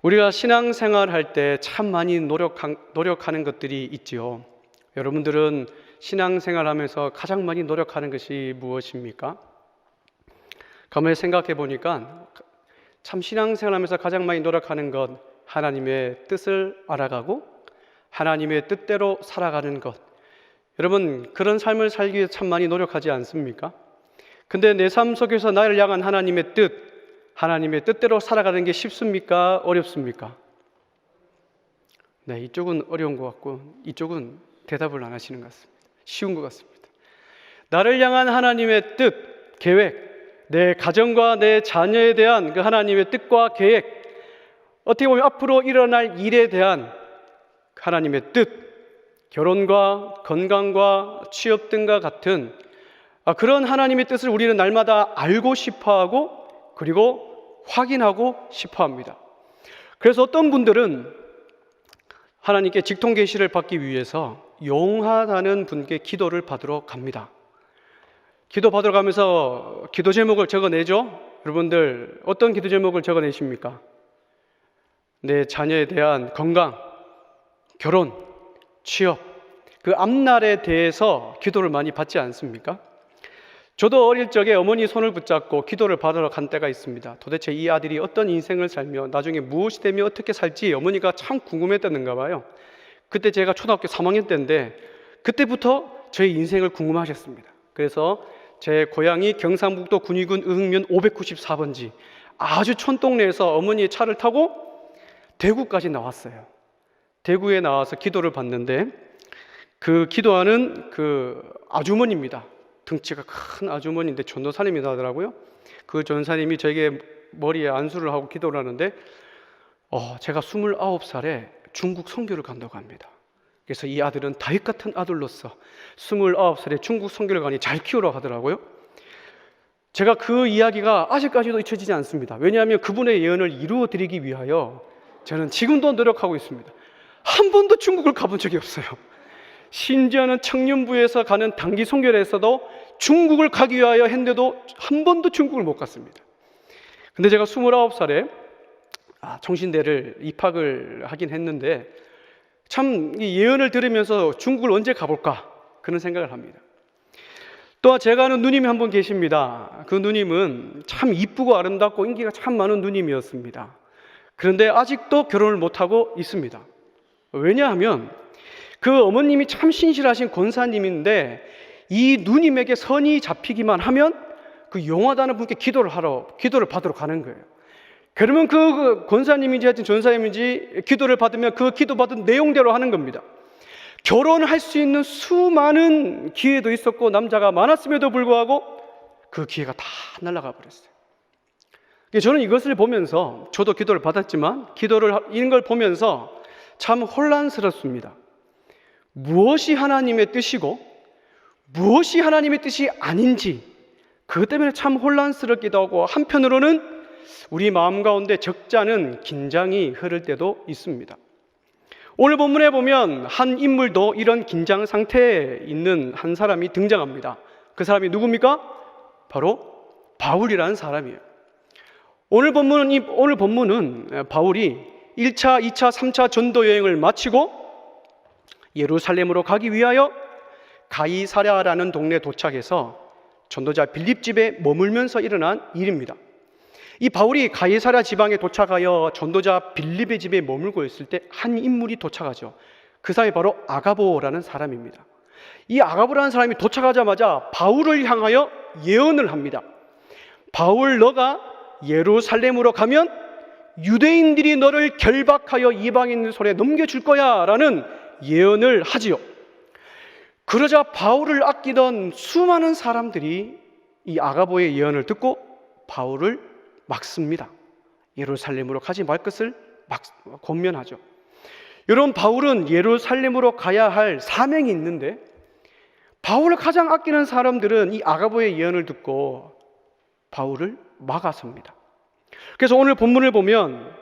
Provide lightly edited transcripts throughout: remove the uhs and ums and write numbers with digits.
우리가 신앙생활 할 때 참 많이 노력하는 것들이 있지요. 여러분들은 신앙생활 하면서 가장 많이 노력하는 것이 무엇입니까? 가만히 생각해 보니까 참 신앙생활 하면서 가장 많이 노력하는 것, 하나님의 뜻을 알아가고 하나님의 뜻대로 살아가는 것. 여러분, 그런 삶을 살기 위해 참 많이 노력하지 않습니까? 근데 내 삶 속에서 나를 향한 하나님의 뜻, 하나님의 뜻대로 살아가는 게 쉽습니까? 어렵습니까? 네, 이쪽은 어려운 것 같고 이쪽은 대답을 안 하시는 것 같습니다. 쉬운 것 같습니다. 나를 향한 하나님의 뜻, 계획, 내 가정과 내 자녀에 대한 그 하나님의 뜻과 계획, 어떻게 보면 앞으로 일어날 일에 대한 하나님의 뜻, 결혼과 건강과 취업 등과 같은 그런 하나님의 뜻을 우리는 날마다 알고 싶어하고 그리고 확인하고 싶어합니다. 그래서 어떤 분들은 하나님께 직통 계시를 받기 위해서 용하다는 분께 기도를 받으러 갑니다. 기도 받으러 가면서 기도 제목을 적어내죠. 여러분들 어떤 기도 제목을 적어내십니까? 내 자녀에 대한 건강, 결혼, 취업, 그 앞날에 대해서 기도를 많이 받지 않습니까? 저도 어릴 적에 어머니 손을 붙잡고 기도를 받으러 간 때가 있습니다. 도대체 이 아들이 어떤 인생을 살며 나중에 무엇이 되며 어떻게 살지 어머니가 참 궁금했다는가 봐요. 그때 제가 초등학교 3학년 때인데 그때부터 저의 인생을 궁금하셨습니다. 그래서 제 고향이 경상북도 군위군 의흥면 594번지 아주 촌동네에서 어머니의 차를 타고 대구까지 나왔어요. 대구에 나와서 기도를 받는데 그 기도하는 그 아주머니입니다. 등치가 큰 아주머니인데 전도사님이다 하더라고요. 그 전사님이 저에게 머리에 안수를 하고 기도를 하는데 제가 29살에 중국 선교를 간다고 합니다. 그래서 이 아들은 다윗 같은 아들로서 29살에 중국 선교를 가니 잘 키우라고 하더라고요. 제가 그 이야기가 아직까지도 잊혀지지 않습니다. 왜냐하면 그분의 예언을 이루어드리기 위하여 저는 지금도 노력하고 있습니다. 한 번도 중국을 가본 적이 없어요. 심지어는 청년부에서 가는 단기 선교에서도 중국을 가기 위하여 했는데도 한 번도 중국을 못 갔습니다. 근데 제가 29살에 총신대를 입학을 하긴 했는데 참 이 예언을 들으면서 중국을 언제 가볼까 그런 생각을 합니다. 또 제가 아는 누님이 한 분 계십니다. 그 누님은 참 이쁘고 아름답고 인기가 참 많은 누님이었습니다. 그런데 아직도 결혼을 못하고 있습니다. 왜냐하면 그 어머님이 참 신실하신 권사님인데 이 누님에게 선이 잡히기만 하면 그 용하다는 분께 기도를 받으러 가는 거예요. 그러면 그 권사님인지 하여튼 전사님인지 기도를 받으면 그 기도받은 내용대로 하는 겁니다. 결혼할 수 있는 수많은 기회도 있었고 남자가 많았음에도 불구하고 그 기회가 다 날아가 버렸어요. 저는 이것을 보면서 저도 기도를 받았지만 이런 걸 보면서 참 혼란스럽습니다. 무엇이 하나님의 뜻이고 무엇이 하나님의 뜻이 아닌지 그것 때문에 참 혼란스럽기도 하고 한편으로는 우리 마음 가운데 적잖은 긴장이 흐를 때도 있습니다. 오늘 본문에 보면 한 인물도 이런 긴장 상태에 있는 한 사람이 등장합니다. 그 사람이 누굽니까? 바로 바울이라는 사람이에요. 오늘 본문은 바울이 1차, 2차, 3차 전도 여행을 마치고 예루살렘으로 가기 위하여 가이사랴라는 동네에 도착해서 전도자 빌립 집에 머물면서 일어난 일입니다. 이 바울이 가이사랴 지방에 도착하여 전도자 빌립의 집에 머물고 있을 때 한 인물이 도착하죠. 그 사람이 바로 아가보라는 사람입니다. 이 아가보라는 사람이 도착하자마자 바울을 향하여 예언을 합니다. 바울, 너가 예루살렘으로 가면 유대인들이 너를 결박하여 이방인들 손에 넘겨줄 거야 라는 예언을 하지요. 그러자 바울을 아끼던 수많은 사람들이 이 아가보의 예언을 듣고 바울을 막습니다. 예루살렘으로 가지 말 것을 권면하죠. 여러분, 바울은 예루살렘으로 가야 할 사명이 있는데 바울을 가장 아끼는 사람들은 이 아가보의 예언을 듣고 바울을 막아섭니다. 그래서 오늘 본문을 보면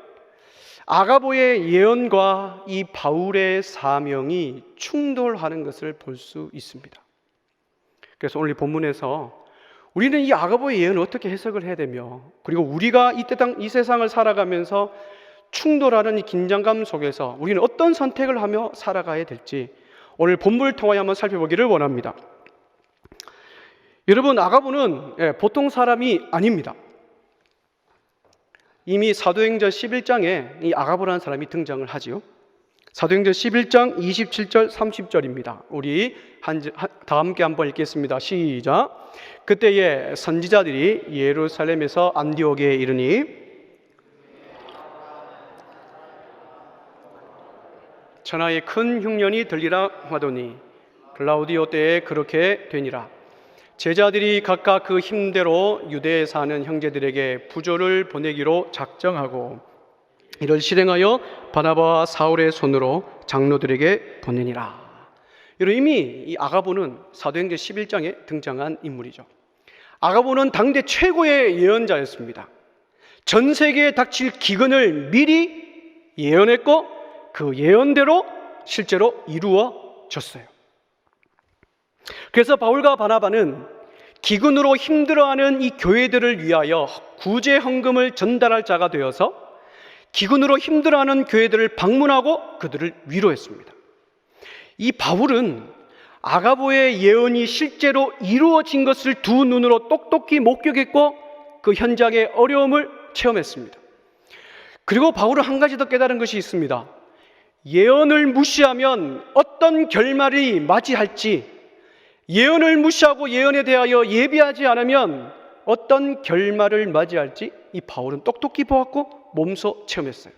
아가보의 예언과 이 바울의 사명이 충돌하는 것을 볼 수 있습니다. 그래서 오늘 이 본문에서 우리는 이 아가보의 예언을 어떻게 해석을 해야 되며 그리고 우리가 이 세상을 살아가면서 충돌하는 이 긴장감 속에서 우리는 어떤 선택을 하며 살아가야 될지 오늘 본문을 통하여 한번 살펴보기를 원합니다. 여러분, 아가보는 보통 사람이 아닙니다. 이미 사도행전 11장에 이 아가보라는 사람이 등장을 하지요. 사도행전 11장 27절 30절입니다. 우리 다 함께 한번 읽겠습니다. 시작. 그때에 선지자들이 예루살렘에서 안디옥에 이르니 천하에 큰 흉년이 들리라 하더니 글라우디오 때에 그렇게 되니라. 제자들이 각각 그 힘대로 유대에 사는 형제들에게 부조를 보내기로 작정하고 이를 실행하여 바나바와 사울의 손으로 장로들에게 보내니라. 이미 이 아가보는 사도행전 11장에 등장한 인물이죠. 아가보는 당대 최고의 예언자였습니다. 전 세계에 닥칠 기근을 미리 예언했고 그 예언대로 실제로 이루어졌어요. 그래서 바울과 바나바는 기근으로 힘들어하는 이 교회들을 위하여 구제 헌금을 전달할 자가 되어서 기근으로 힘들어하는 교회들을 방문하고 그들을 위로했습니다. 이 바울은 아가보의 예언이 실제로 이루어진 것을 두 눈으로 똑똑히 목격했고 그 현장의 어려움을 체험했습니다. 그리고 바울은 한 가지 더 깨달은 것이 있습니다. 예언을 무시하면 어떤 결말이 맞이할지, 예언을 무시하고 예언에 대하여 예비하지 않으면 어떤 결말을 맞이할지 이 바울은 똑똑히 보았고 몸소 체험했어요.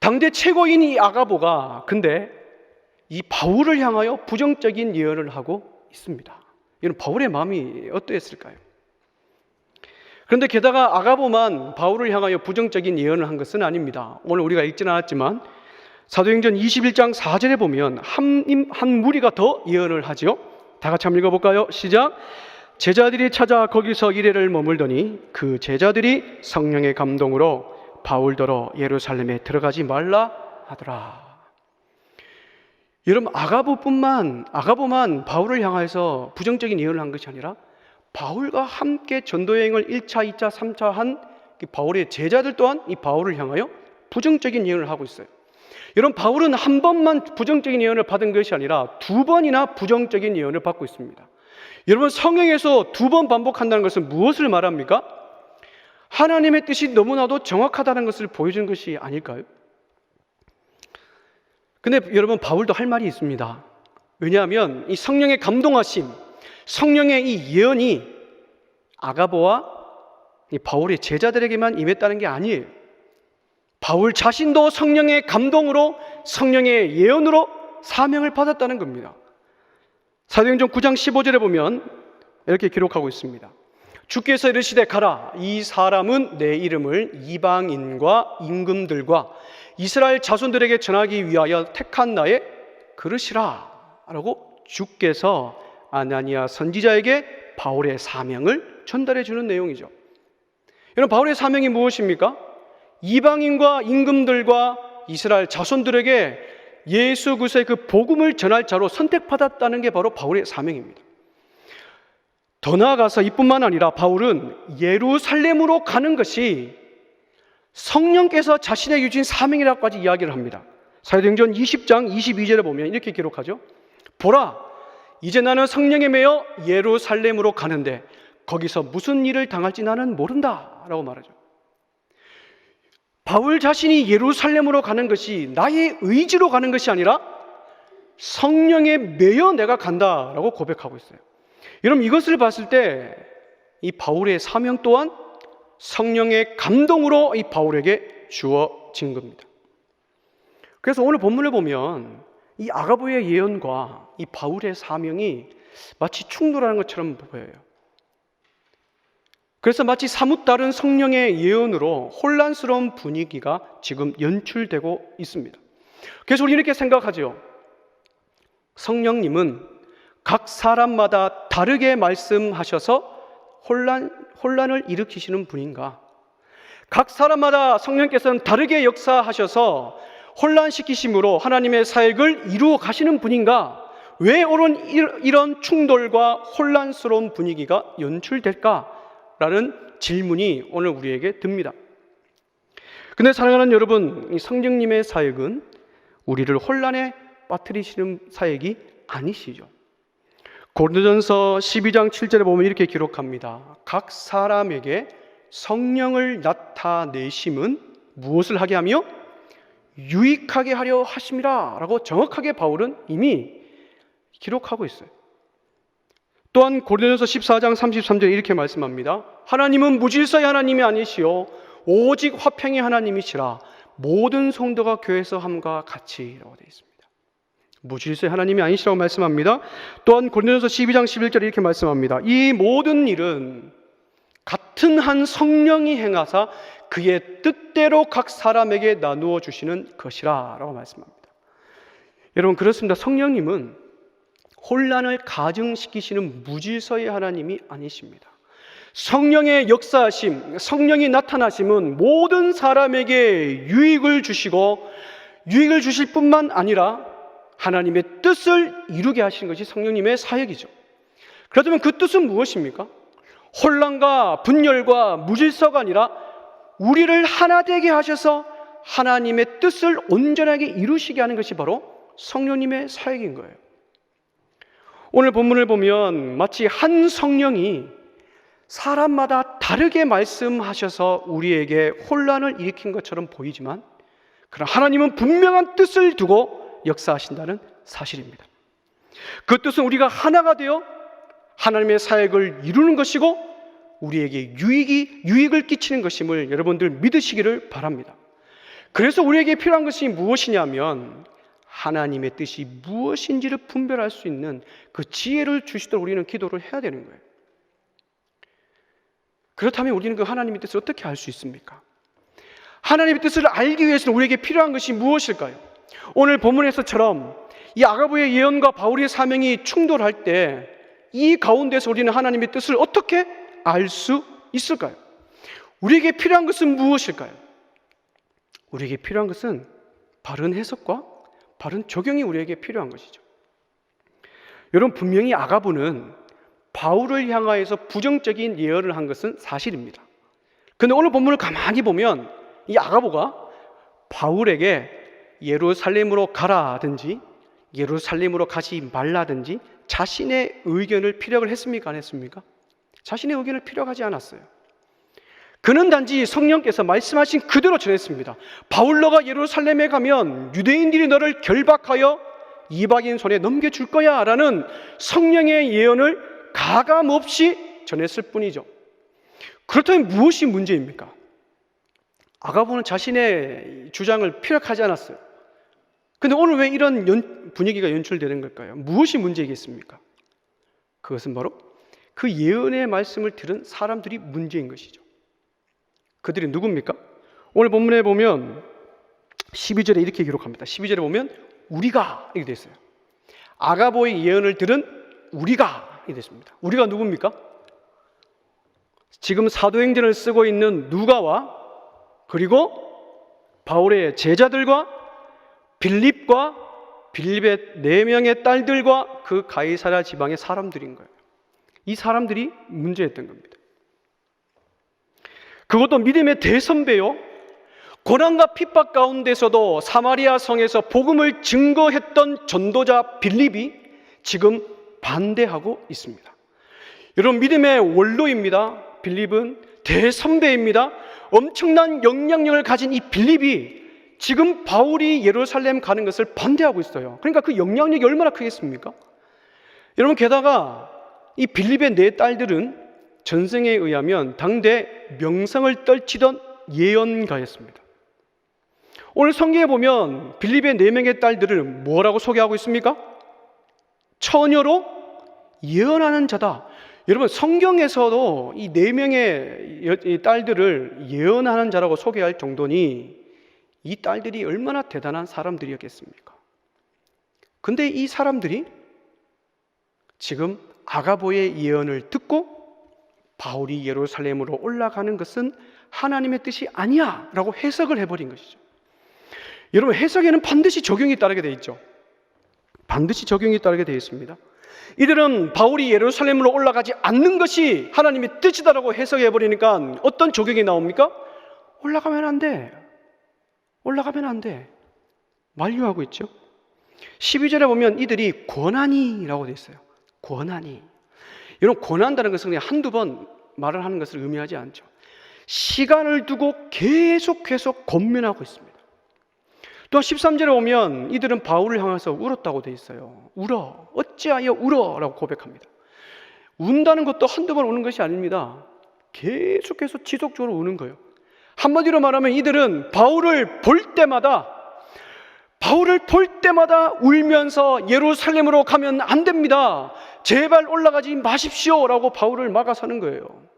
당대 최고인 이 아가보가 근데 이 바울을 향하여 부정적인 예언을 하고 있습니다. 이런 바울의 마음이 어떠했을까요? 그런데 게다가 아가보만 바울을 향하여 부정적인 예언을 한 것은 아닙니다. 오늘 우리가 읽지는 않았지만 사도행전 21장 4절에 보면 한 무리가 더 예언을 하죠. 다 같이 한번 읽어볼까요? 시작. 제자들이 찾아 거기서 이래를 머물더니 그 제자들이 성령의 감동으로 바울더러 예루살렘에 들어가지 말라 하더라. 여러분, 아가보만 바울을 향해서 부정적인 예언을 한 것이 아니라 바울과 함께 전도여행을 1차, 2차, 3차 한 바울의 제자들 또한 이 바울을 향하여 부정적인 예언을 하고 있어요. 여러분, 바울은 한 번만 부정적인 예언을 받은 것이 아니라 두 번이나 부정적인 예언을 받고 있습니다. 여러분, 성경에서 두 번 반복한다는 것은 무엇을 말합니까? 하나님의 뜻이 너무나도 정확하다는 것을 보여주는 것이 아닐까요? 근데 여러분, 바울도 할 말이 있습니다. 왜냐하면 이 성령의 감동하심, 성령의 이 예언이 아가보와 이 바울의 제자들에게만 임했다는 게 아니에요. 바울 자신도 성령의 감동으로, 성령의 예언으로 사명을 받았다는 겁니다. 사도행전 9장 15절에 보면 이렇게 기록하고 있습니다. 주께서 이르시되 가라, 이 사람은 내 이름을 이방인과 임금들과 이스라엘 자손들에게 전하기 위하여 택한 나의 그릇이라 라고 주께서 아나니아 선지자에게 바울의 사명을 전달해 주는 내용이죠. 여러분, 바울의 사명이 무엇입니까? 이방인과 임금들과 이스라엘 자손들에게 예수 그리스도의 그 복음을 전할 자로 선택받았다는 게 바로 바울의 사명입니다. 더 나아가서 이뿐만 아니라 바울은 예루살렘으로 가는 것이 성령께서 자신에게 주신 사명이라고까지 이야기를 합니다. 사도행전 20장 22절에 보면 이렇게 기록하죠. 보라, 이제 나는 성령에 매여 예루살렘으로 가는데 거기서 무슨 일을 당할지 나는 모른다 라고 말하죠. 바울 자신이 예루살렘으로 가는 것이 나의 의지로 가는 것이 아니라 성령에 매여 내가 간다라고 고백하고 있어요. 여러분, 이것을 봤을 때 이 바울의 사명 또한 성령의 감동으로 이 바울에게 주어진 겁니다. 그래서 오늘 본문을 보면 이 아가보의 예언과 이 바울의 사명이 마치 충돌하는 것처럼 보여요. 그래서 마치 사뭇 다른 성령의 예언으로 혼란스러운 분위기가 지금 연출되고 있습니다. 그래서 우리 이렇게 생각하죠. 성령님은 각 사람마다 다르게 말씀하셔서 혼란을 일으키시는 분인가? 각 사람마다 성령께서는 다르게 역사하셔서 혼란시키심으로 하나님의 사역을 이루어 가시는 분인가? 왜 이런 충돌과 혼란스러운 분위기가 연출될까? 라는 질문이 오늘 우리에게 듭니다. 근데 사랑하는 여러분, 이 성령님의 사역은 우리를 혼란에 빠뜨리시는 사역이 아니시죠. 고린도전서 12장 7절에 보면 이렇게 기록합니다. 각 사람에게 성령을 나타내심은 무엇을 하게 하며 유익하게 하려 하심이라 라고 정확하게 바울은 이미 기록하고 있어요. 또한 고린도전서 14장 33절에 이렇게 말씀합니다. 하나님은 무질서의 하나님이 아니시오 오직 화평의 하나님이시라 모든 성도가 교회에서 함과 같이 라고 되어 있습니다. 무질서의 하나님이 아니시라고 말씀합니다. 또한 고린도전서 12장 11절에 이렇게 말씀합니다. 이 모든 일은 같은 한 성령이 행하사 그의 뜻대로 각 사람에게 나누어 주시는 것이라 라고 말씀합니다. 여러분, 그렇습니다. 성령님은 혼란을 가증시키시는 무질서의 하나님이 아니십니다. 성령의 역사하심, 성령이 나타나심은 모든 사람에게 유익을 주시고 유익을 주실 뿐만 아니라 하나님의 뜻을 이루게 하시는 것이 성령님의 사역이죠. 그렇다면 그 뜻은 무엇입니까? 혼란과 분열과 무질서가 아니라 우리를 하나 되게 하셔서 하나님의 뜻을 온전하게 이루시게 하는 것이 바로 성령님의 사역인 거예요. 오늘 본문을 보면 마치 한 성령이 사람마다 다르게 말씀하셔서 우리에게 혼란을 일으킨 것처럼 보이지만, 그러나 하나님은 분명한 뜻을 두고 역사하신다는 사실입니다. 그 뜻은 우리가 하나가 되어 하나님의 사역을 이루는 것이고 우리에게 유익을 끼치는 것임을 여러분들 믿으시기를 바랍니다. 그래서 우리에게 필요한 것이 무엇이냐면 하나님의 뜻이 무엇인지를 분별할 수 있는 그 지혜를 주시도록 우리는 기도를 해야 되는 거예요. 그렇다면 우리는 그 하나님의 뜻을 어떻게 알 수 있습니까? 하나님의 뜻을 알기 위해서는 우리에게 필요한 것이 무엇일까요? 오늘 본문에서처럼 이 아가보의 예언과 바울의 사명이 충돌할 때 이 가운데서 우리는 하나님의 뜻을 어떻게 알 수 있을까요? 우리에게 필요한 것은 무엇일까요? 우리에게 필요한 것은 바른 해석과 바른 적용이 우리에게 필요한 것이죠. 여러분, 분명히 아가보는 바울을 향하여서 부정적인 예언을 한 것은 사실입니다. 그런데 오늘 본문을 가만히 보면 이 아가보가 바울에게 예루살렘으로 가라든지 예루살렘으로 가지 말라든지 자신의 의견을 피력을 했습니까? 안 했습니까? 자신의 의견을 피력하지 않았어요. 그는 단지 성령께서 말씀하신 그대로 전했습니다. 바울, 너가 예루살렘에 가면 유대인들이 너를 결박하여 이방인 손에 넘겨줄 거야 라는 성령의 예언을 가감없이 전했을 뿐이죠. 그렇다면 무엇이 문제입니까? 아가보는 자신의 주장을 피력하지 않았어요. 근데 오늘 왜 이런 분위기가 연출되는 걸까요? 무엇이 문제이겠습니까? 그것은 바로 그 예언의 말씀을 들은 사람들이 문제인 것이죠. 그들이 누굽니까? 오늘 본문에 보면 12절에 이렇게 기록합니다. 12절에 보면 우리가 이렇게 되어 있어요. 아가보의 예언을 들은 우리가 이렇게 됐습니다. 우리가 누굽니까? 지금 사도행전을 쓰고 있는 누가와 그리고 바울의 제자들과 빌립의 4명의 딸들과 그 가이사랴 지방의 사람들인 거예요. 이 사람들이 문제였던 겁니다. 그것도 믿음의 대선배요. 고난과 핍박 가운데서도 사마리아 성에서 복음을 증거했던 전도자 빌립이 지금 반대하고 있습니다. 여러분, 믿음의 원로입니다. 빌립은 대선배입니다. 엄청난 영향력을 가진 이 빌립이 지금 바울이 예루살렘 가는 것을 반대하고 있어요. 그러니까 그 영향력이 얼마나 크겠습니까? 여러분, 게다가 이 빌립의 4 딸들은 전생에 의하면 당대 명성을 떨치던 예언가였습니다. 오늘 성경에 보면 빌립의 4명의 딸들을 뭐라고 소개하고 있습니까? 처녀로 예언하는 자다. 여러분, 성경에서도 이 4명의 딸들을 예언하는 자라고 소개할 정도니 이 딸들이 얼마나 대단한 사람들이었겠습니까? 근데 이 사람들이 지금 아가보의 예언을 듣고 바울이 예루살렘으로 올라가는 것은 하나님의 뜻이 아니야 라고 해석을 해버린 것이죠. 여러분, 해석에는 반드시 적용이 따르게 되어 있죠. 반드시 적용이 따르게 되어 있습니다. 이들은 바울이 예루살렘으로 올라가지 않는 것이 하나님의 뜻이다라고 해석해버리니까 어떤 적용이 나옵니까? 올라가면 안 돼. 올라가면 안 돼. 만류하고 있죠. 12절에 보면 이들이 고난이라고 되어 있어요. 고난이. 이런 고난다는 것은 그냥 한두 번 말을 하는 것을 의미하지 않죠. 시간을 두고 계속 권면하고 있습니다. 또 13절에 오면 이들은 바울을 향해서 울었다고 되어 있어요. 울어. 어찌하여 울어? 라고 고백합니다. 운다는 것도 한두 번 우는 것이 아닙니다. 계속해서 지속적으로 우는 거예요. 한마디로 말하면 이들은 바울을 볼 때마다 울면서 예루살렘으로 가면 안 됩니다. 제발 올라가지 마십시오. 라고 바울을 막아서는 거예요.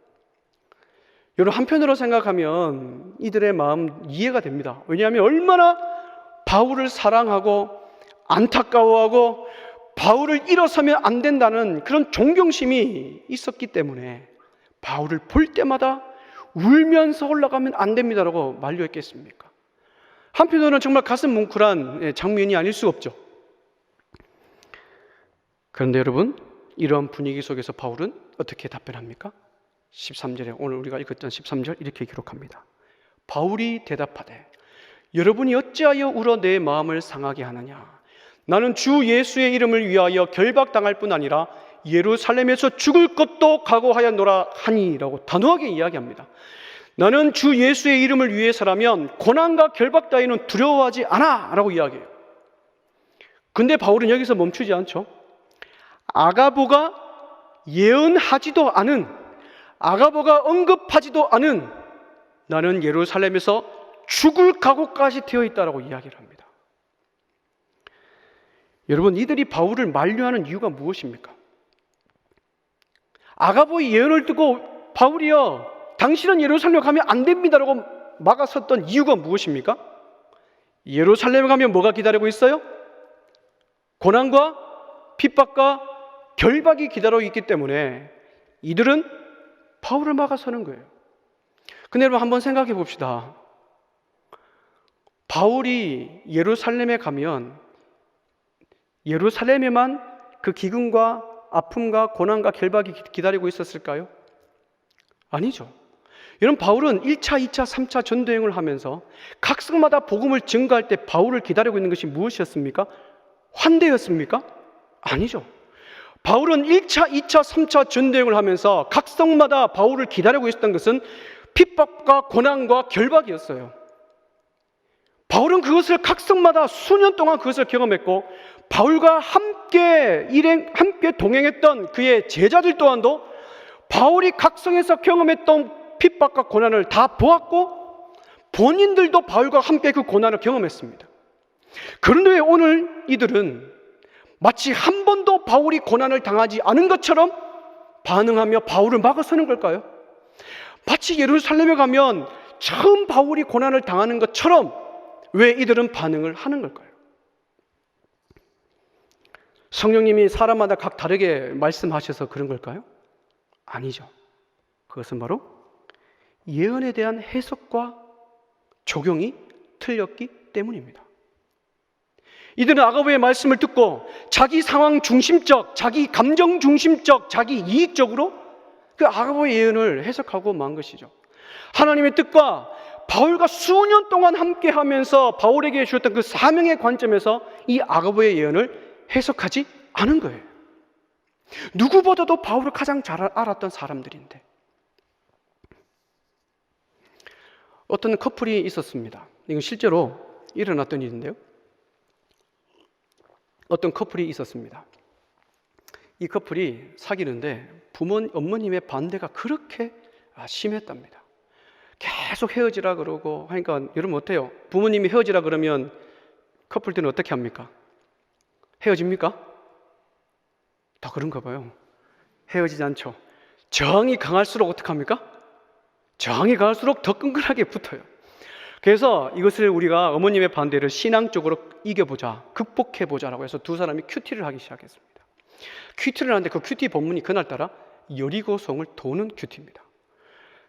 여러분, 한편으로 생각하면 이들의 마음 이해가 됩니다. 왜냐하면 얼마나 바울을 사랑하고 안타까워하고 바울을 일어서면 안 된다는 그런 존경심이 있었기 때문에 바울을 볼 때마다 울면서 올라가면 안 됩니다라고 만류했겠습니까? 한편으로는 정말 가슴 뭉클한 장면이 아닐 수 없죠. 그런데 여러분, 이러한 분위기 속에서 바울은 어떻게 답변합니까? 13절에 오늘 우리가 읽었던 13절 이렇게 기록합니다. 바울이 대답하되 여러분이 어찌하여 울어 내 마음을 상하게 하느냐? 나는 주 예수의 이름을 위하여 결박당할 뿐 아니라 예루살렘에서 죽을 것도 각오하였노라 하니라고 단호하게 이야기합니다. 나는 주 예수의 이름을 위해서라면 고난과 결박 따위는 두려워하지 않아 라고 이야기해요. 근데 바울은 여기서 멈추지 않죠. 아가보가 예언하지도 않은, 아가보가 언급하지도 않은 나는 예루살렘에서 죽을 각오까지 되어 있다라고 이야기를 합니다. 여러분, 이들이 바울을 만류하는 이유가 무엇입니까? 아가보의 예언을 듣고 바울이요, 당신은 예루살렘에 가면 안 됩니다라고 막아섰던 이유가 무엇입니까? 예루살렘에 가면 뭐가 기다리고 있어요? 고난과 핍박과 결박이 기다리고 있기 때문에 이들은 바울을 막아서는 거예요. 근데 여러분, 한번 생각해 봅시다. 바울이 예루살렘에 가면 예루살렘에만 그 기근과 아픔과 고난과 결박이 기다리고 있었을까요? 아니죠. 여러분, 바울은 1차, 2차, 3차 전도행을 하면서 각 성마다 복음을 증거할 때 바울을 기다리고 있는 것이 무엇이었습니까? 환대였습니까? 아니죠. 바울은 1차, 2차, 3차 전도행을 하면서 각 성마다 바울을 기다리고 있었던 것은 핍박과 고난과 결박이었어요. 바울은 그것을 각 성마다 수년 동안 그것을 경험했고, 바울과 함께 동행했던 그의 제자들 또한도 바울이 각 성에서 경험했던 핍박과 고난을 다 보았고, 본인들도 바울과 함께 그 고난을 경험했습니다. 그런데 왜 오늘 이들은 마치 한 번도 바울이 고난을 당하지 않은 것처럼 반응하며 바울을 막아서는 걸까요? 마치 예루살렘에 가면 처음 바울이 고난을 당하는 것처럼 왜 이들은 반응을 하는 걸까요? 성령님이 사람마다 각 다르게 말씀하셔서 그런 걸까요? 아니죠. 그것은 바로 예언에 대한 해석과 적용이 틀렸기 때문입니다. 이들은 아가보의 말씀을 듣고 자기 상황 중심적, 자기 감정 중심적, 자기 이익적으로 그 아가보의 예언을 해석하고 만 것이죠. 하나님의 뜻과 바울과 수년 동안 함께 하면서 바울에게 주셨던 그 사명의 관점에서 이 아가보의 예언을 해석하지 않은 거예요. 누구보다도 바울을 가장 잘 알았던 사람들인데, 어떤 커플이 있었습니다. 이건 실제로 일어났던 일인데요. 어떤 커플이 있었습니다. 이 커플이 사귀는데 어머님의 반대가 그렇게 심했답니다. 계속 헤어지라 그러고 하니까, 여러분 어때요? 부모님이 헤어지라 그러면 커플들은 어떻게 합니까? 헤어집니까? 다 그런가 봐요. 헤어지지 않죠. 저항이 강할수록 어떻게 합니까? 저항이 강할수록 더 끈끈하게 붙어요. 그래서 이것을 우리가 어머님의 반대를 신앙적으로 이겨보자, 극복해보자라고 해서 두 사람이 큐티를 하기 시작했습니다. 큐티를 하는데 그 큐티 본문이 그날따라 여리고성을 도는 큐티입니다.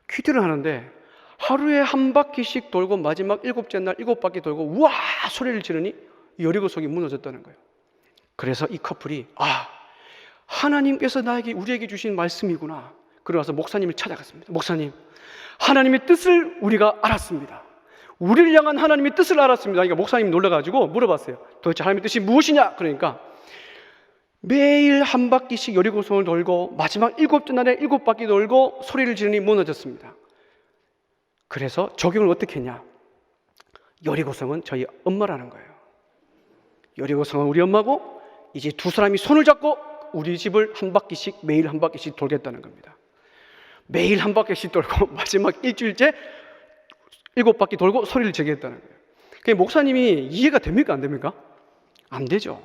큐티를 하는데 하루에 한 바퀴씩 돌고 마지막 7째 날 7바퀴 돌고 우와 소리를 지르니 여리고성이 무너졌다는 거예요. 그래서 이 커플이 하나님께서 우리에게 주신 말씀이구나. 그러고 와서 목사님을 찾아갔습니다. 목사님, 하나님의 뜻을 우리가 알았습니다. 우리를 향한 하나님의 뜻을 알았습니다. 그러니까 목사님이 놀라가지고 물어봤어요. 도대체 하나님의 뜻이 무엇이냐? 그러니까 매일 한 바퀴씩 여리고성을 돌고 마지막 7째 날에 7바퀴 돌고 소리를 지르니 무너졌습니다. 그래서 적용을 어떻게 했냐? 여리고성은 저희 엄마라는 거예요. 여리고성은 우리 엄마고 이제 두 사람이 손을 잡고 우리 집을 한 바퀴씩 매일 한 바퀴씩 돌겠다는 겁니다. 매일 한 바퀴씩 돌고 마지막 일주일째 7바퀴 돌고 소리를 지르겠다는 거예요. 그게 목사님이 이해가 됩니까? 안 됩니까? 안 되죠.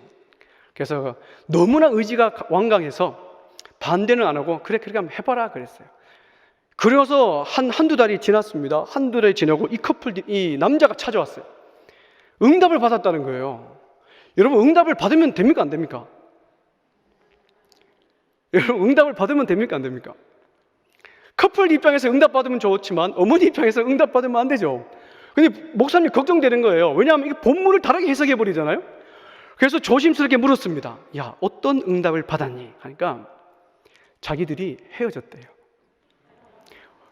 그래서 너무나 의지가 완강해서 반대는 안 하고 그래 그렇게 한번 해봐라 그랬어요. 그래서 한두 달이 지났습니다. 한두 달이 지나고 이 남자가 찾아왔어요. 응답을 받았다는 거예요. 여러분 응답을 받으면 됩니까? 안 됩니까? 여러분 응답을 받으면 됩니까? 안 됩니까? 커플 입장에서 응답 받으면 좋지만 어머니 입장에서 응답 받으면 안 되죠. 근데 목사님 걱정되는 거예요. 왜냐하면 이게 본문을 다르게 해석해 버리잖아요. 그래서 조심스럽게 물었습니다. 야, 어떤 응답을 받았니? 하니까 자기들이 헤어졌대요.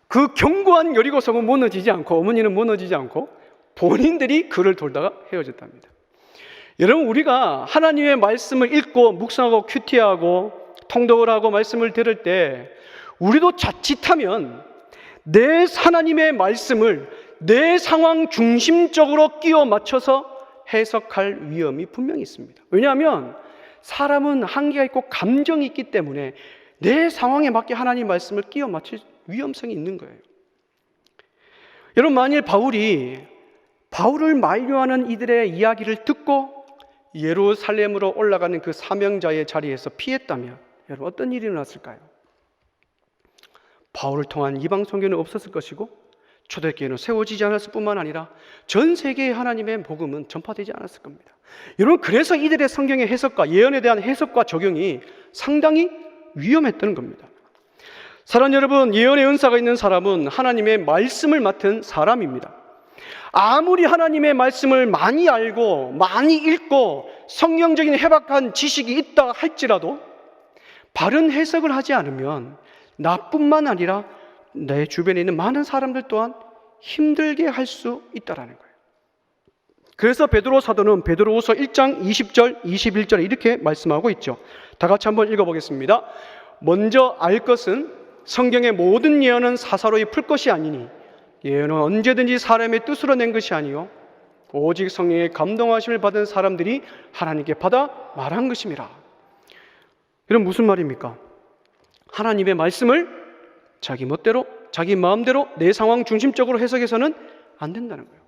그 견고한 여리고성은 무너지지 않고 어머니는 무너지지 않고 본인들이 그를 돌다가 헤어졌답니다. 여러분 우리가 하나님의 말씀을 읽고 묵상하고 큐티하고 통독을 하고 말씀을 들을 때 우리도 자칫하면 내 하나님의 말씀을 내 상황 중심적으로 끼워 맞춰서 해석할 위험이 분명히 있습니다. 왜냐하면 사람은 한계가 있고 감정이 있기 때문에 내 상황에 맞게 하나님 말씀을 끼워 맞출 위험성이 있는 거예요. 여러분 만일 바울을 만류하는 이들의 이야기를 듣고 예루살렘으로 올라가는 그 사명자의 자리에서 피했다면 여러분 어떤 일이 일어났을까요? 바울을 통한 이방 선교는 없었을 것이고 초대교회는 세워지지 않았을 뿐만 아니라 전 세계의 하나님의 복음은 전파되지 않았을 겁니다. 여러분 그래서 이들의 성경의 해석과 예언에 대한 해석과 적용이 상당히 위험했다는 겁니다. 사랑하는 여러분, 예언의 은사가 있는 사람은 하나님의 말씀을 맡은 사람입니다. 아무리 하나님의 말씀을 많이 알고 많이 읽고 성경적인 해박한 지식이 있다 할지라도 바른 해석을 하지 않으면 나뿐만 아니라 내 주변에 있는 많은 사람들 또한 힘들게 할 수 있다는 거예요. 그래서 베드로 사도는 베드로후서 1장 20절 21절에 이렇게 말씀하고 있죠. 다 같이 한번 읽어보겠습니다. 먼저 알 것은 성경의 모든 예언은 사사로이 풀 것이 아니니 예언은 언제든지 사람의 뜻으로 낸 것이 아니요 오직 성령의 감동하심을 받은 사람들이 하나님께 받아 말한 것임이라. 이런 무슨 말입니까? 하나님의 말씀을 자기 멋대로 자기 마음대로 내 상황 중심적으로 해석해서는 안 된다는 거예요.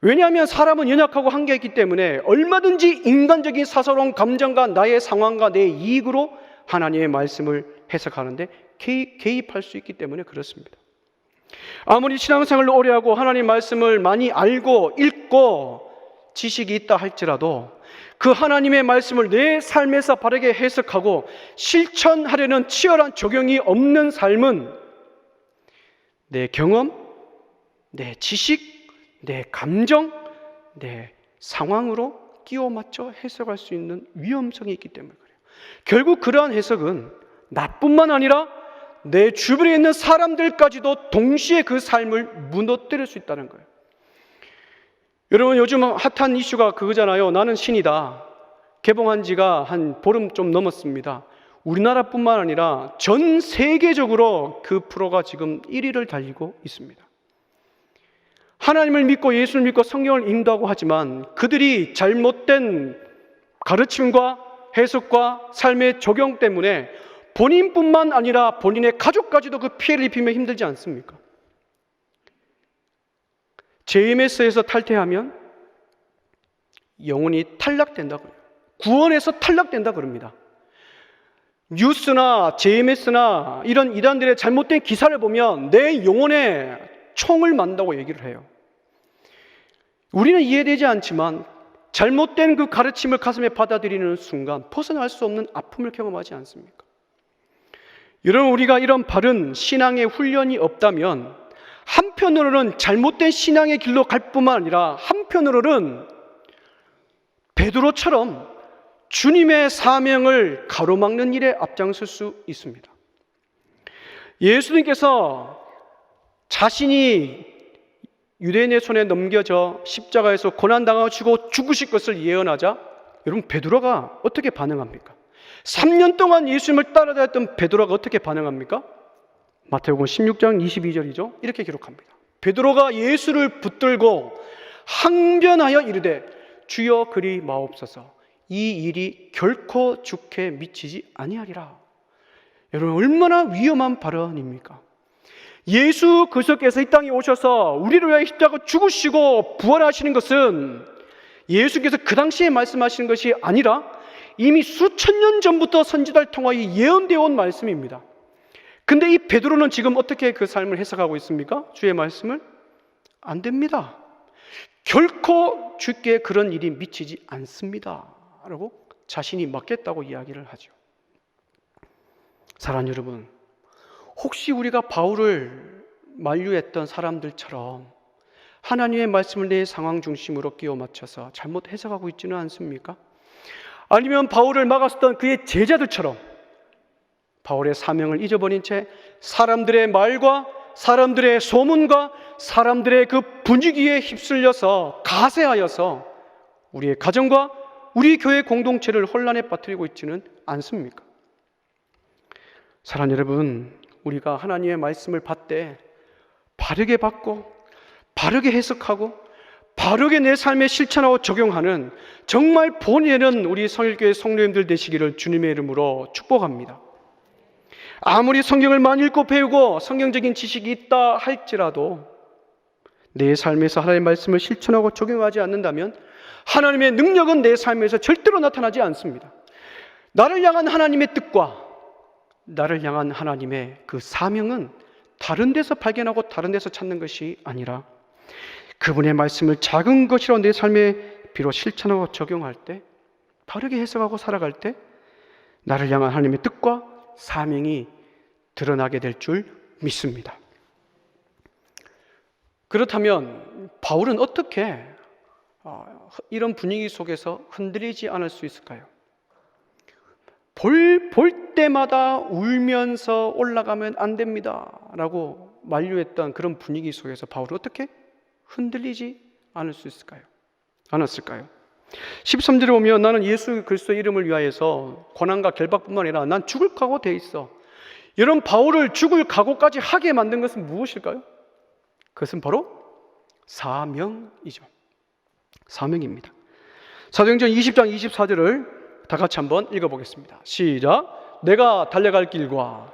왜냐하면 사람은 연약하고 한계가 있기 때문에 얼마든지 인간적인 사사로운 감정과 나의 상황과 내 이익으로 하나님의 말씀을 해석하는데 개입할 수 있기 때문에 그렇습니다. 아무리 신앙생활을 오래 하고 하나님 말씀을 많이 알고 읽고 지식이 있다 할지라도 그 하나님의 말씀을 내 삶에서 바르게 해석하고 실천하려는 치열한 적용이 없는 삶은 내 경험, 내 지식, 내 감정, 내 상황으로 끼워 맞춰 해석할 수 있는 위험성이 있기 때문에 그래요. 결국 그러한 해석은 나뿐만 아니라 내 주변에 있는 사람들까지도 동시에 그 삶을 무너뜨릴 수 있다는 거예요. 여러분 요즘 핫한 이슈가 그거잖아요. 나는 신이다. 개봉한 지가 한 보름 좀 넘었습니다. 우리나라뿐만 아니라 전 세계적으로 그 프로가 지금 1위를 달리고 있습니다. 하나님을 믿고 예수를 믿고 성경을 인도하고 하지만 그들이 잘못된 가르침과 해석과 삶의 적용 때문에 본인뿐만 아니라 본인의 가족까지도 그 피해를 입히면 힘들지 않습니까? JMS에서 탈퇴하면 영혼이 탈락된다고 해요. 구원에서 탈락된다 그럽니다. 뉴스나 JMS나 이런 이단들의 잘못된 기사를 보면 내 영혼에 총을 만다고 얘기를 해요. 우리는 이해되지 않지만 잘못된 그 가르침을 가슴에 받아들이는 순간 벗어날 수 없는 아픔을 경험하지 않습니까? 여러분 우리가 이런 바른 신앙의 훈련이 없다면 한편으로는 잘못된 신앙의 길로 갈 뿐만 아니라 한편으로는 베드로처럼 주님의 사명을 가로막는 일에 앞장설 수 있습니다. 예수님께서 자신이 유대인의 손에 넘겨져 십자가에서 고난당하시고 죽으실 것을 예언하자 여러분 베드로가 어떻게 반응합니까? 3년 동안 예수님을 따라다녔던 베드로가 어떻게 반응합니까? 마태복음 16장 22절이죠. 이렇게 기록합니다. 베드로가 예수를 붙들고 항변하여 이르되 주여 그리 마옵소서 이 일이 결코 주께 미치지 아니하리라. 여러분 얼마나 위험한 발언입니까? 예수 그리스도께서 이 땅에 오셔서 우리를 위하여 십자가 죽으시고 부활하시는 것은 예수께서 그 당시에 말씀하시는 것이 아니라 이미 수천 년 전부터 선지자를 통하여 예언되어 온 말씀입니다. 근데 이 베드로는 지금 어떻게 그 삶을 해석하고 있습니까? 주의 말씀을? 안 됩니다. 결코 주께 그런 일이 미치지 않습니다 라고 자신이 맡겠다고 이야기를 하죠. 사랑하는 여러분, 혹시 우리가 바울을 만류했던 사람들처럼 하나님의 말씀을 내 상황 중심으로 끼워 맞춰서 잘못 해석하고 있지는 않습니까? 아니면 바울을 막았었던 그의 제자들처럼 바울의 사명을 잊어버린 채 사람들의 말과 사람들의 소문과 사람들의 그 분위기에 휩쓸려서 가세하여서 우리의 가정과 우리 교회 공동체를 혼란에 빠뜨리고 있지는 않습니까? 사랑하는 여러분, 우리가 하나님의 말씀을 받되 바르게 받고 바르게 해석하고 바르게 내 삶에 실천하고 적용하는 정말 본예는 우리 성일교회 성도님들 되시기를 주님의 이름으로 축복합니다. 아무리 성경을 많이 읽고 배우고 성경적인 지식이 있다 할지라도 내 삶에서 하나님의 말씀을 실천하고 적용하지 않는다면 하나님의 능력은 내 삶에서 절대로 나타나지 않습니다. 나를 향한 하나님의 뜻과 나를 향한 하나님의 그 사명은 다른 데서 발견하고 다른 데서 찾는 것이 아니라 그분의 말씀을 작은 것이라도 내 삶에 비로 실천하고 적용할 때, 바르게 해석하고 살아갈 때 나를 향한 하나님의 뜻과 사명이 드러나게 될 줄 믿습니다. 그렇다면 바울은 어떻게 이런 분위기 속에서 흔들리지 않을 수 있을까요? 볼 때마다 울면서 올라가면 안 됩니다 라고 만류했던 그런 분위기 속에서 바울은 어떻게 흔들리지 않을 수 있을까요? 않았을까요? 13절에 보면 나는 예수 그리스도의 이름을 위하여서 고난과 결박뿐만 아니라 난 죽을 각오 돼 있어. 이런 바울을 죽을 각오까지 하게 만든 것은 무엇일까요? 그것은 바로 사명이죠. 사명입니다. 사도행전 20장 24절을 다 같이 한번 읽어보겠습니다. 시작. 내가 달려갈 길과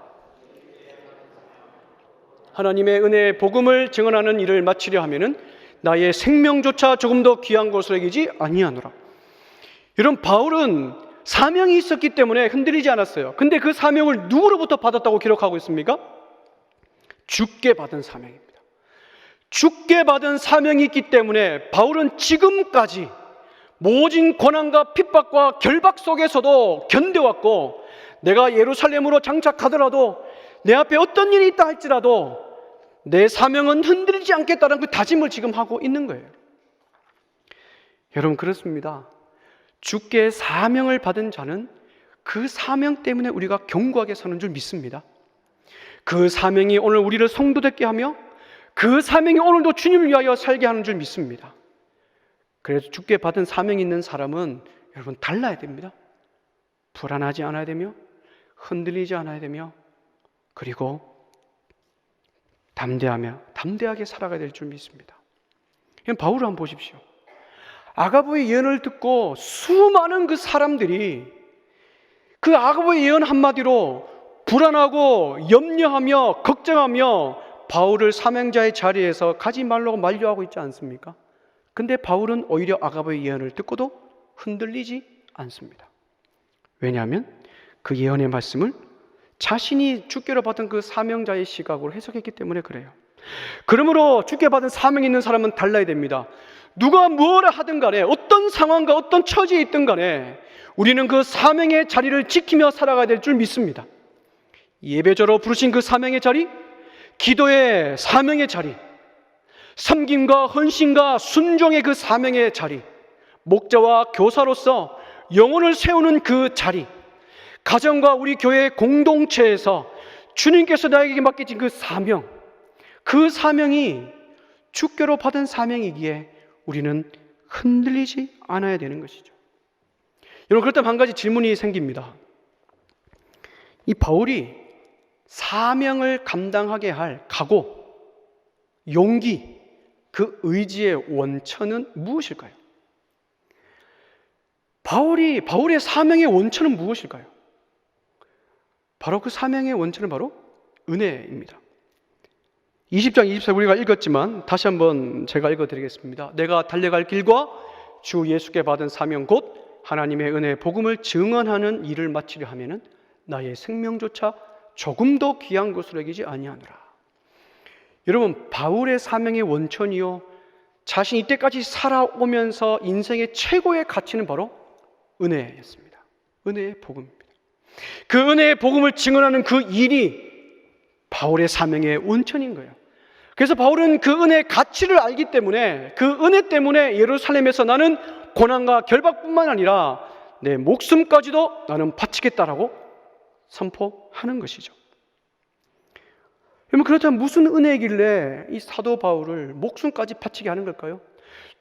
하나님의 은혜의 복음을 증언하는 일을 마치려 하면은 나의 생명조차 조금 더 귀한 것으로 여기지 아니하노라. 이런 바울은 사명이 있었기 때문에 흔들리지 않았어요. 근데 그 사명을 누구로부터 받았다고 기록하고 있습니까? 주께 받은 사명입니다. 주께 받은 사명이 있기 때문에 바울은 지금까지 모진 고난과 핍박과 결박 속에서도 견뎌왔고, 내가 예루살렘으로 장착하더라도 내 앞에 어떤 일이 있다 할지라도 내 사명은 흔들리지 않겠다는 그 다짐을 지금 하고 있는 거예요. 여러분, 그렇습니다. 주께 사명을 받은 자는 그 사명 때문에 우리가 견고하게 서는 줄 믿습니다. 그 사명이 오늘 우리를 성도되게 하며 그 사명이 오늘도 주님을 위하여 살게 하는 줄 믿습니다. 그래서 주께 받은 사명이 있는 사람은 여러분 달라야 됩니다. 불안하지 않아야 되며 흔들리지 않아야 되며 그리고 담대하게 살아가야 될 줄 믿습니다. 바울을 한번 보십시오. 아가보의 예언을 듣고 수많은 그 사람들이 그 아가보의 예언 한마디로 불안하고 염려하며 걱정하며 바울을 사명자의 자리에서 가지 말라고 만류하고 있지 않습니까? 근데 바울은 오히려 아가보의 예언을 듣고도 흔들리지 않습니다. 왜냐하면 그 예언의 말씀을 자신이 주께로 받은 그 사명자의 시각으로 해석했기 때문에 그래요. 그러므로 주께 받은 사명이 있는 사람은 달라야 됩니다. 누가 뭐라 하든 간에 어떤 상황과 어떤 처지에 있든 간에 우리는 그 사명의 자리를 지키며 살아가야 될 줄 믿습니다. 예배자로 부르신 그 사명의 자리, 기도의 사명의 자리, 섬김과 헌신과 순종의 그 사명의 자리, 목자와 교사로서 영혼을 세우는 그 자리, 가정과 우리 교회 공동체에서 주님께서 나에게 맡기신 그 사명, 그 사명이 주께로 받은 사명이기에 우리는 흔들리지 않아야 되는 것이죠. 여러분, 그렇다면 한 가지 질문이 생깁니다. 이 바울이 사명을 감당하게 할 각오, 용기, 그 의지의 원천은 무엇일까요? 바울의 사명의 원천은 무엇일까요? 바로 그 사명의 원천은 바로 은혜입니다. 20장 24절 우리가 읽었지만 다시 한번 제가 읽어드리겠습니다. 내가 달려갈 길과 주 예수께 받은 사명 곧 하나님의 은혜의 복음을 증언하는 일을 마치려 하면은 나의 생명조차 조금도 귀한 것으로 여기지 아니하노라. 여러분, 바울의 사명의 원천이요, 자신이 이때까지 살아오면서 인생의 최고의 가치는 바로 은혜였습니다. 은혜의 복음입니다. 그 은혜의 복음을 증언하는 그 일이 바울의 사명의 원천인 거예요. 그래서 바울은 그 은혜의 가치를 알기 때문에, 그 은혜 때문에 예루살렘에서 나는 고난과 결박뿐만 아니라 내 목숨까지도 나는 바치겠다라고 선포하는 것이죠. 여러분, 그렇다면 무슨 은혜이길래 이 사도 바울을 목숨까지 바치게 하는 걸까요?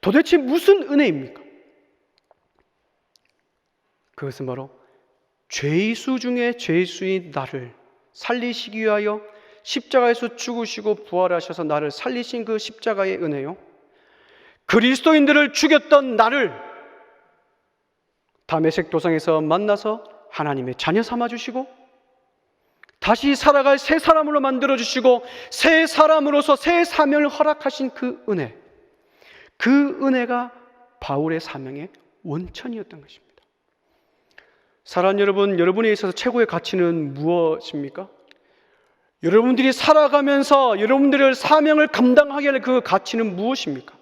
도대체 무슨 은혜입니까? 그것은 바로 죄수 중에 죄수인 나를 살리시기 위하여 십자가에서 죽으시고 부활하셔서 나를 살리신 그 십자가의 은혜요, 그리스도인들을 죽였던 나를 다메섹 도상에서 만나서 하나님의 자녀 삼아주시고 다시 살아갈 새 사람으로 만들어주시고 새 사람으로서 새 사명을 허락하신 그 은혜, 그 은혜가 바울의 사명의 원천이었던 것입니다. 사랑하는 여러분, 여러분에 있어서 최고의 가치는 무엇입니까? 여러분들이 살아가면서 여러분들의 사명을 감당하게 할 그 가치는 무엇입니까?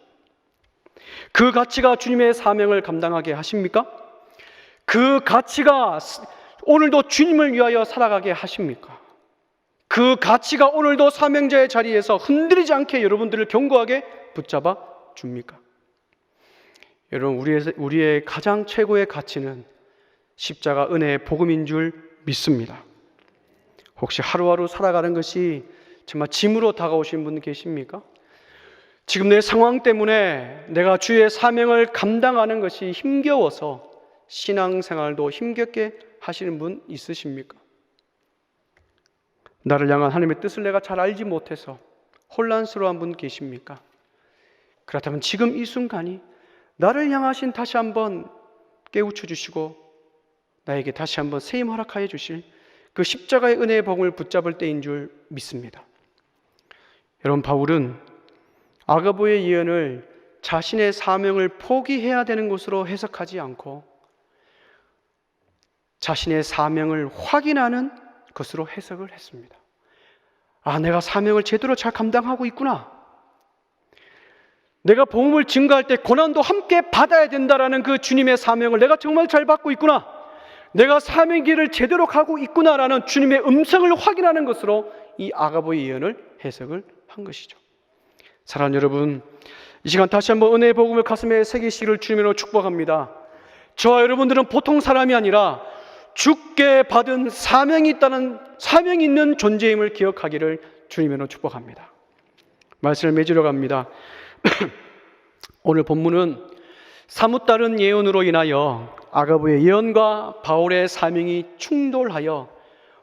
그 가치가 주님의 사명을 감당하게 하십니까? 그 가치가 오늘도 주님을 위하여 살아가게 하십니까? 그 가치가 오늘도 사명자의 자리에서 흔들리지 않게 여러분들을 견고하게 붙잡아 줍니까? 여러분, 우리의 가장 최고의 가치는 십자가 은혜의 복음인 줄 믿습니다. 혹시 하루하루 살아가는 것이 정말 짐으로 다가오신 분 계십니까? 지금 내 상황 때문에 내가 주의 사명을 감당하는 것이 힘겨워서 신앙생활도 힘겹게 하시는 분 있으십니까? 나를 향한 하나님의 뜻을 내가 잘 알지 못해서 혼란스러운 분 계십니까? 그렇다면 지금 이 순간이 나를 향하신 다시 한번 깨우쳐 주시고 나에게 다시 한번 세임 허락하여 주실 그 십자가의 은혜의 복음을 붙잡을 때인 줄 믿습니다. 여러분, 바울은 아가보의 예언을 자신의 사명을 포기해야 되는 것으로 해석하지 않고 자신의 사명을 확인하는 것으로 해석을 했습니다. 아, 내가 사명을 제대로 잘 감당하고 있구나. 내가 복음을 증거할 때 고난도 함께 받아야 된다라는 그 주님의 사명을 내가 정말 잘 받고 있구나. 내가 사명의 길을 제대로 가고 있구나라는 주님의 음성을 확인하는 것으로 이 아가보의 예언을 해석을 한 것이죠. 사랑하는 여러분, 이 시간 다시 한번 은혜의 복음을 가슴에 새기시기를 주님으로 축복합니다. 저와 여러분들은 보통 사람이 아니라 주께 받은 사명이 있는 존재임을 기억하기를 주님으로 축복합니다. 말씀을 맺으러 갑니다. 오늘 본문은 사뭇 다른 예언으로 인하여 아가보의 예언과 바울의 사명이 충돌하여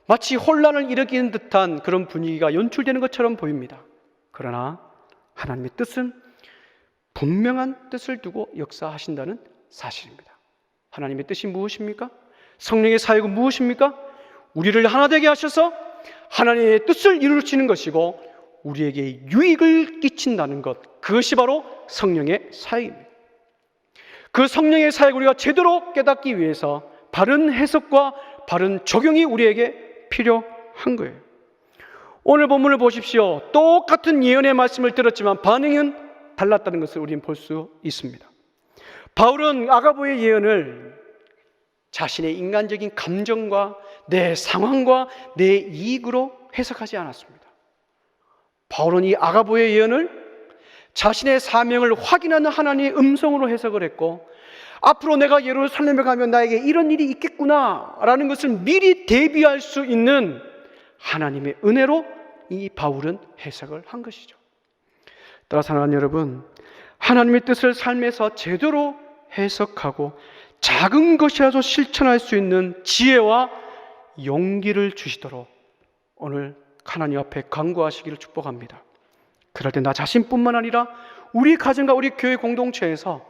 마치 혼란을 일으키는 듯한 그런 분위기가 연출되는 것처럼 보입니다. 그러나 하나님의 뜻은 분명한 뜻을 두고 역사하신다는 사실입니다. 하나님의 뜻이 무엇입니까? 성령의 사역은 무엇입니까? 우리를 하나 되게 하셔서 하나님의 뜻을 이루시는 것이고 우리에게 유익을 끼친다는 것, 그것이 바로 성령의 사역입니다. 그 성령의 사역을 우리가 제대로 깨닫기 위해서 바른 해석과 바른 적용이 우리에게 필요한 거예요. 오늘 본문을 보십시오. 똑같은 예언의 말씀을 들었지만 반응은 달랐다는 것을 우리는 볼 수 있습니다. 바울은 아가보의 예언을 자신의 인간적인 감정과 내 상황과 내 이익으로 해석하지 않았습니다. 바울은 이 아가보의 예언을 자신의 사명을 확인하는 하나님의 음성으로 해석을 했고, 앞으로 내가 예루살렘에 가면 나에게 이런 일이 있겠구나 라는 것을 미리 대비할 수 있는 하나님의 은혜로 이 바울은 해석을 한 것이죠. 따라 사랑하는 여러분, 하나님의 뜻을 삶에서 제대로 해석하고 작은 것이라도 실천할 수 있는 지혜와 용기를 주시도록 오늘 하나님 앞에 간구하시기를 축복합니다. 그럴 때 나 자신뿐만 아니라 우리 가정과 우리 교회 공동체에서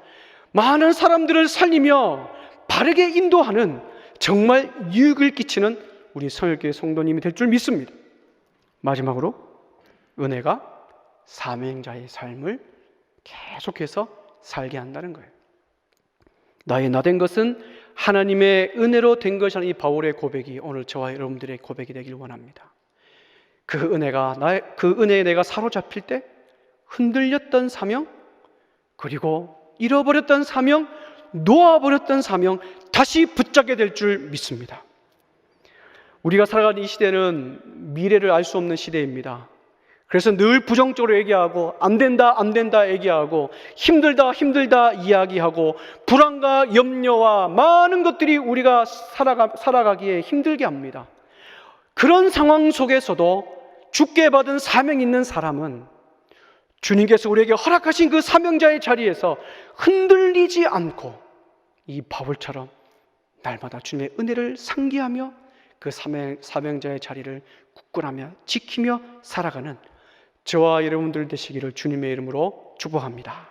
많은 사람들을 살리며 바르게 인도하는 정말 유익을 끼치는 우리 성결교회 성도님이 될 줄 믿습니다. 마지막으로 은혜가 사명자의 삶을 계속해서 살게 한다는 거예요. 나의 나 된 것은 하나님의 은혜로 된 것이라는 이 바울의 고백이 오늘 저와 여러분들의 고백이 되길 원합니다. 그 은혜에 내가 사로잡힐 때 흔들렸던 사명, 그리고 잃어버렸던 사명, 놓아버렸던 사명 다시 붙잡게 될 줄 믿습니다. 우리가 살아가는 이 시대는 미래를 알 수 없는 시대입니다. 그래서 늘 부정적으로 얘기하고 안 된다 얘기하고 힘들다 이야기하고 불안과 염려와 많은 것들이 우리가 살아가기에 힘들게 합니다. 그런 상황 속에서도 주께 받은 사명 있는 사람은 주님께서 우리에게 허락하신 그 사명자의 자리에서 흔들리지 않고 이 바울처럼 날마다 주님의 은혜를 상기하며 그 사명자의 자리를 굳건하며 지키며 살아가는 저와 여러분들 되시기를 주님의 이름으로 축복합니다.